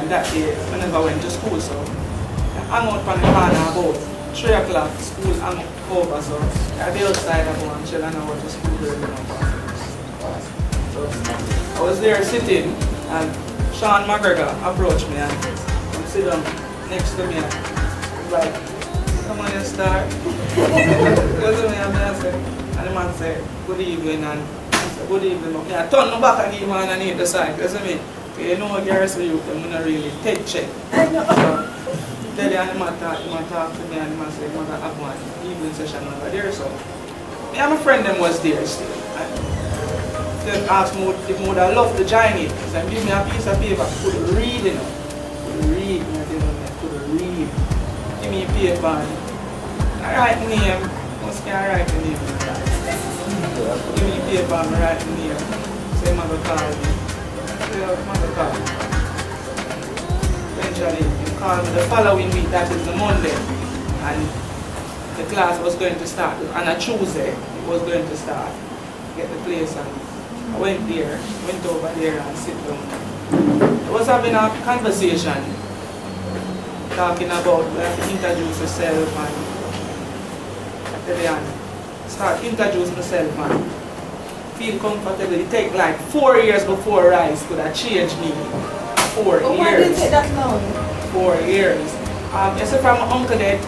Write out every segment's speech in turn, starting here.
and that day, whenever I went to school, so I hung out on the corner about 3 o'clock, school hung over, so I'd be outside of one chill and I went to school early enough. So I was there sitting, and Sean McGregor approached me and he sit down next to me and he's like, come on, you start. Because me and I said, and the man said, good evening, and I said, good evening. I turned my back and the man on either side. Because me, you know, Garrison youth, I'm not really take check. So, then the man talk to me and the man said, I'm going to have one evening session over there. So, me and my friend them was there still. They asked me if I would have loved to join it. So, give me a piece of paper, I could read, you know. Read, I could read. Give me a paper. I write the name. Must can I write the name? Give me a paper and I write the name. Say I'm going to call me. Say I'm going to call me. Eventually, he called me the following week, that is the Monday. And the class was going to start. On a Tuesday, it was going to start. Get the place and I went over there and sit down. I was having a conversation talking about introduce yourself and start introduce myself and feel comfortable. It take like 4 years before Rice could have changed me. 4 years. Why did it take that long? 4 years. Except for my uncle dead,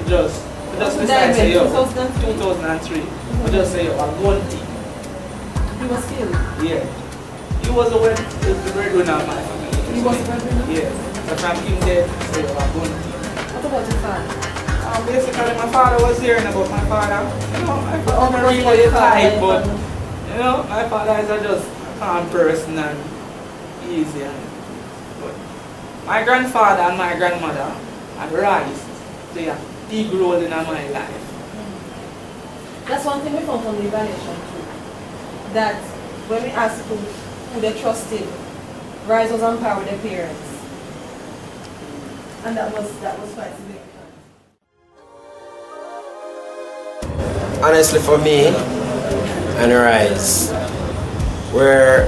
just decide to say, yo, 2003. I just say, yo, I'm going to. He was killed? Yeah. He was the breadwinner of my family. He was the breadwinner? Yeah. So from him dead, so I'm going to. What about your father? Basically, my father was there, and about my father, you know, my father really tight, but, you know, my father is just a calm person and easy. But my grandfather and my grandmother had Rice. They are big role in my life. That's one thing we found from the evaluation too. That when we asked people who they trusted, Rice was on par with their parents. And that was quite significant. Honestly, for me and Rice, where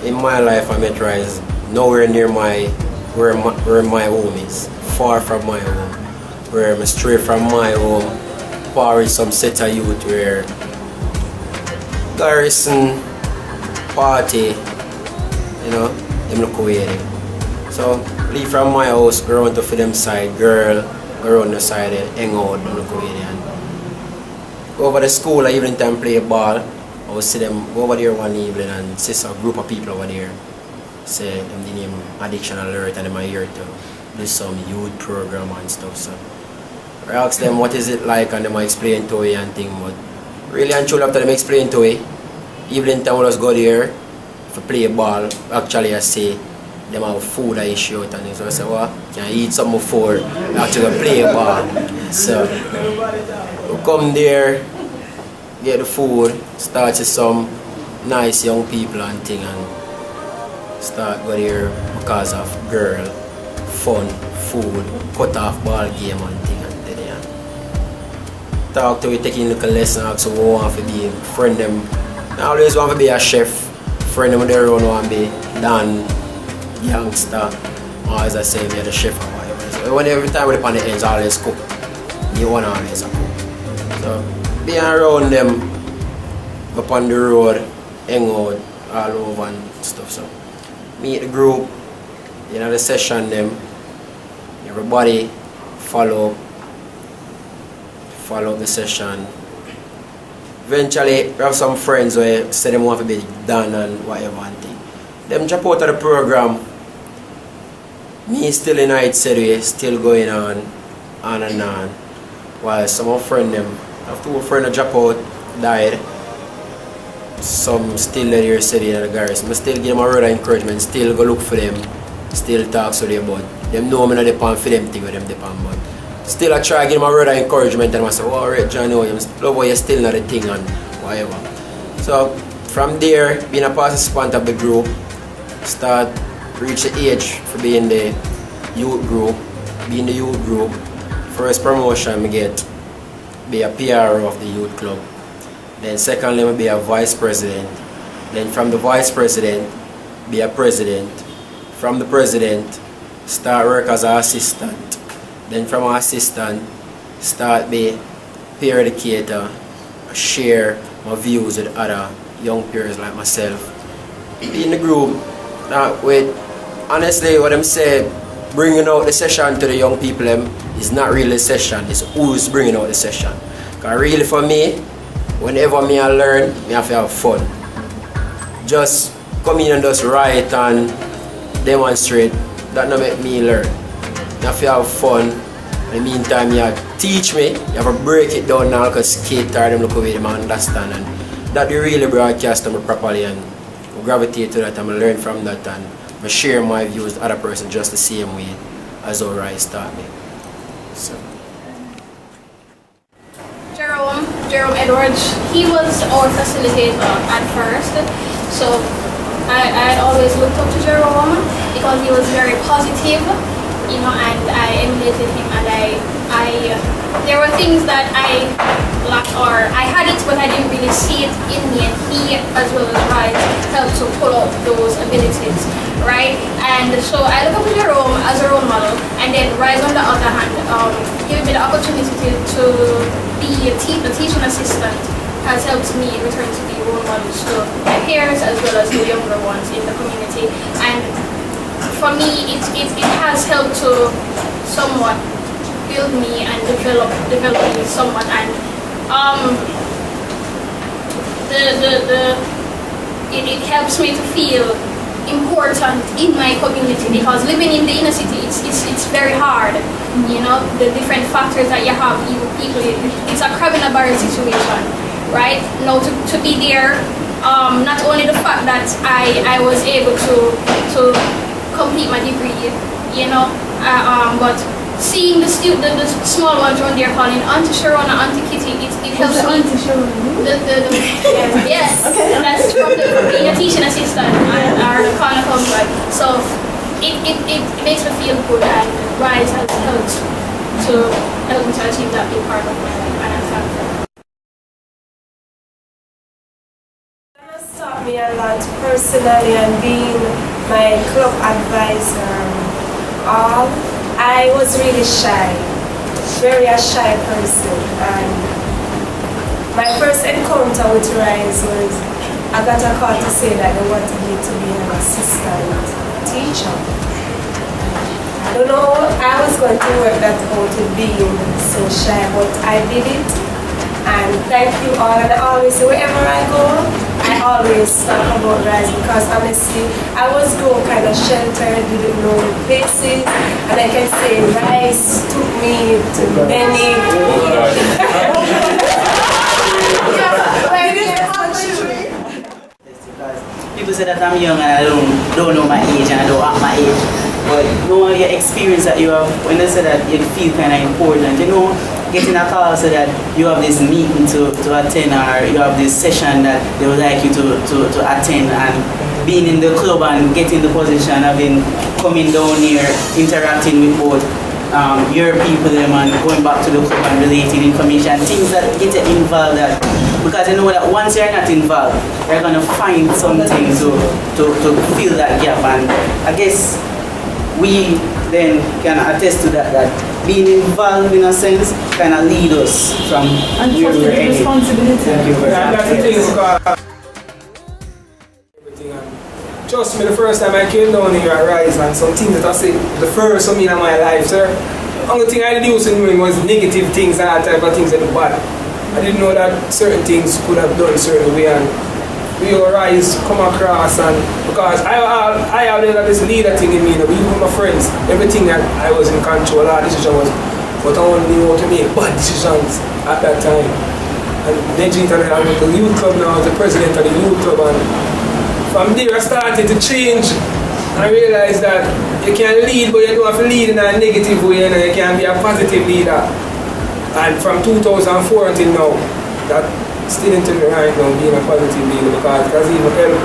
in my life I met Rice, nowhere near where my home is, far from my home, where I'm straight from my home, far with some set of youth where Garrison, party, you know, them look away. So, leave from my house, go around to for them side, girl, go around the side, hang out, them look away. Go over the school, evening time play ball. I would see them go over there one evening and see a group of people over there. Say them the name Addiction Alert and them are here to do some youth program and stuff. So I asked them what is it like and they might explain to me and thing, but really and truly after them explain to me, evening time we just go there to play ball. Actually I say them have food issue and things. So I say, well, can I eat something before actually play ball? So we come there, get the food, start with some nice young people and thing and start go there because of girl, fun, food, cut off ball game and thing and then talk to we taking little lesson ask who want to be friend them. I always want to be a chef, friend them there around want to be Dan, youngster, or as I say, be the chef or whatever. So when every time we on the ends always cook. You want to always cook. So being around them, up on the road, hang out all over and stuff. So meet the group, you know the session them, everybody follow the session. Eventually we have some friends where say them want to be done and whatever and thing. Them jump out of the program. Me still in it steady, still going on and on. While some of friends them, have 2 friends that drop out, died. Some still there steady in the garrison. I still give them a word of encouragement, still go look for them, still talk to them about them know me not depend for them thing with them depend, but still I try to give them a word of encouragement and I say, oh alright John, you love how you still not the thing and whatever. So from there, being a participant of the group, start reach the age for being the youth group, being the youth group. First promotion I get be a PR of the youth club. Then secondly I be a vice president. Then from the vice president be a president. from the president, start work as an assistant. Then from an assistant, start be peer educator, share my views with other young peers like myself. Be in the group, with honestly what I'm saying, bringing out the session to the young people is not really a session, it's who's bringing out the session. Because really for me, whenever I learn, I have to have fun. Just come in and just write and demonstrate, that not make me learn. You have to have fun. In the meantime, you teach me, you have to break it down now because kids them look away, them understand. And that you really broadcast them properly and gravitate to that and learn from that and I share my views with other person just the same way as how Rice taught me. So. Jerome Edwards, he was our facilitator at first. So I had always looked up to Jerome because he was very positive, you know, and I emulated him and there were things that I lacked or I had it but I didn't really see it in me, and he as well as Rice helped to pull out those abilities, right? And so I look up to Jerome as a role model, and then Rice on the other hand, giving me the opportunity to be a teaching assistant has helped me in return to be role models to my peers as well as the younger ones in the community. And for me, it has helped to somewhat build me and develop me somewhat, and it helps me to feel important in my community, because living in the inner city it's very hard, you know, the different factors that you have, it's a crab in a barrel situation, right? Now to be there, not only the fact that I was able to complete my degree, you know, but seeing the small ones around there calling Auntie Sharon and Auntie Kitty, it helps me. Auntie Sharon? Yes, okay. That's from being a teaching assistant or the corner counselor. So it makes me feel good, and Rice has helped to help me to achieve that big part of my life, and I'm thankful. That has taught me a lot personally, and being my club advisor, I was really shy, very a shy person, and my first encounter with Rice was I got a call to say that they wanted me to be an assistant teacher. I don't know, I was going to work that out with being so shy, but I did it, and thank you all, and I always say wherever I go, I always talk about Rice, because honestly, I was grown kind of sheltered, didn't know the places, and I can say Rice took me to many. Because people say that I'm young and I don't know my age and I don't act my age, but knowing your experience that you have, when they say that you feel kind of important, you know, getting a call so that you have this meeting to attend, or you have this session that they would like you to attend, and being in the club and getting the position of coming down here, interacting with both your people and going back to the club and relating information, things that get you involved at, because you know that once you're not involved, you're going to find something to fill that gap, and I guess we then can attest to that being involved in a sense kind of lead us from where we're headed. Responsibility. Thank you very much. That's the thing, because everything, and trust me, the first time I came down here at Rise, and some things that I said, the first of me in my life, sir, the only thing I used to know was negative things and that type of things that were bad. I didn't know that certain things could have done certain way, and we all Rise come across, and because I have this leader thing in me, you know, even with my friends, everything that I was in control, our decision was, but I only knew how to make bad decisions at that time. And then I went to the youth club now, I was the president of the youth club, and from there I started to change. I realized that you can lead, but you don't have to lead in a negative way, and you can be a positive leader. And from 2004 until now, that still until right now being a positive leader, because it has even helped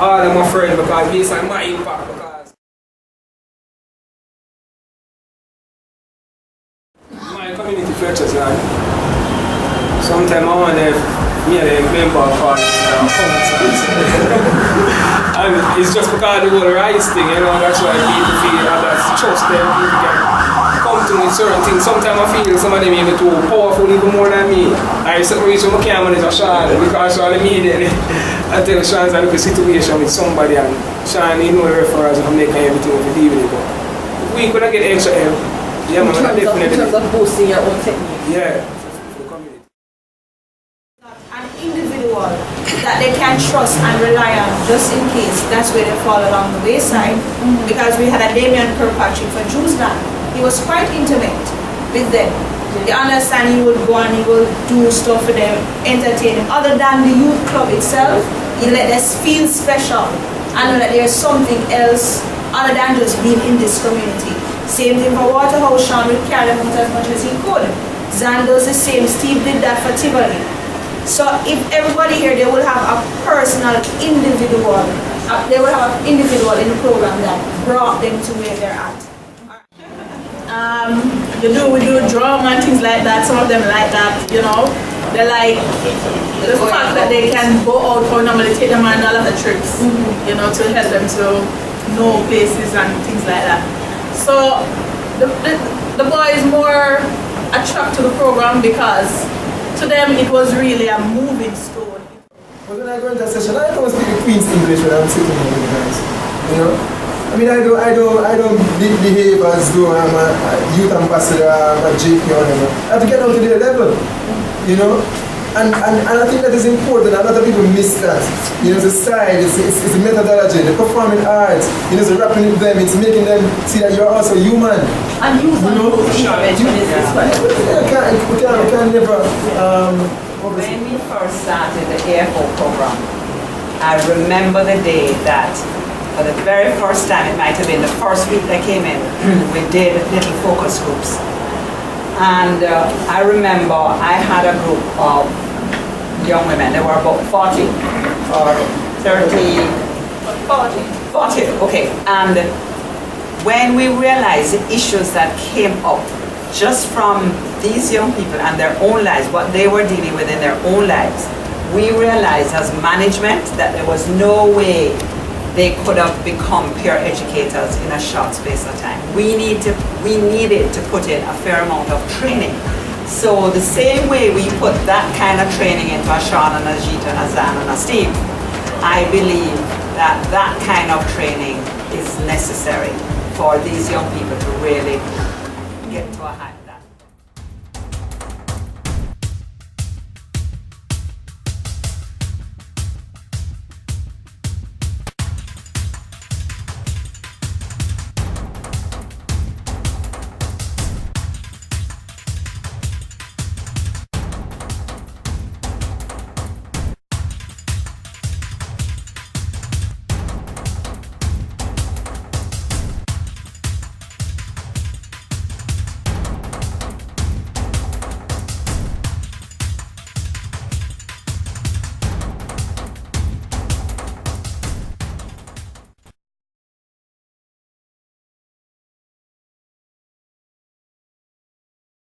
all of my friends, because based on my impact, because my community fletches, and sometimes I wonder if me and them member of and it's just because of the whole rights thing, you know, that's why people feel that's trust them, people can come to me certain things. Sometimes I feel some of them even too powerful, even more than me. I used to reach when I can't manage a Sean, because Sean immediately I tell Sean's a look a situation with somebody and Sean, you know the referrals and I'm making everything with the deal with it. But if we could get extra help, yeah, man, definitely. In terms of boosting your own technique. Yeah. An individual that they can trust and rely on just in case that's where they fall along the wayside. Because we had a Damien Kirkpatrick for Jewsland. He was quite intimate with them. They understand he would go and he will do stuff for them, entertain them. Other than the youth club itself, he let us feel special. I know that there's something else other than just being in this community. Same thing for Waterhouse. Sean would carry them out as much as he could. Zan does the same. Steve did that for Tivoli. So if everybody here, they will have a personal individual, they will have an individual in the program that brought them to where they're at. We do drum and things like that. Some of them like that, you know. They like the fact that they can go out or normally take them on a lot of trips, you know, to help them to know places and things like that. So the boys more attract to the program because to them it was really a moving stone. But when I go into a session, I don't speak the Queen's English when I'm sitting here with the guys. You know? I mean, I don't behave as though I'm a youth ambassador, I'm a JP or whatever. I have to get down to their level, you know? And I think that is important. A lot of people miss that. You know, the style, it's the methodology, the performing arts, you know, the rapping with them, it's making them see that you're also human. And you know, we can never. When we first started the AFO program, I remember the day that for the very first time, it might have been the first week they came in, we did little focus groups. And I remember I had a group of young women. They were about 40 or 30, 40, okay. And when we realized the issues that came up just from these young people and their own lives, what they were dealing with in their own lives, we realized as management that there was no way they could have become peer educators in a short space of time. We needed to put in a fair amount of training. So the same way we put that kind of training into a Sean and a Jeet and a Zan and a Steve, I believe that that kind of training is necessary for these young people to really get to a high.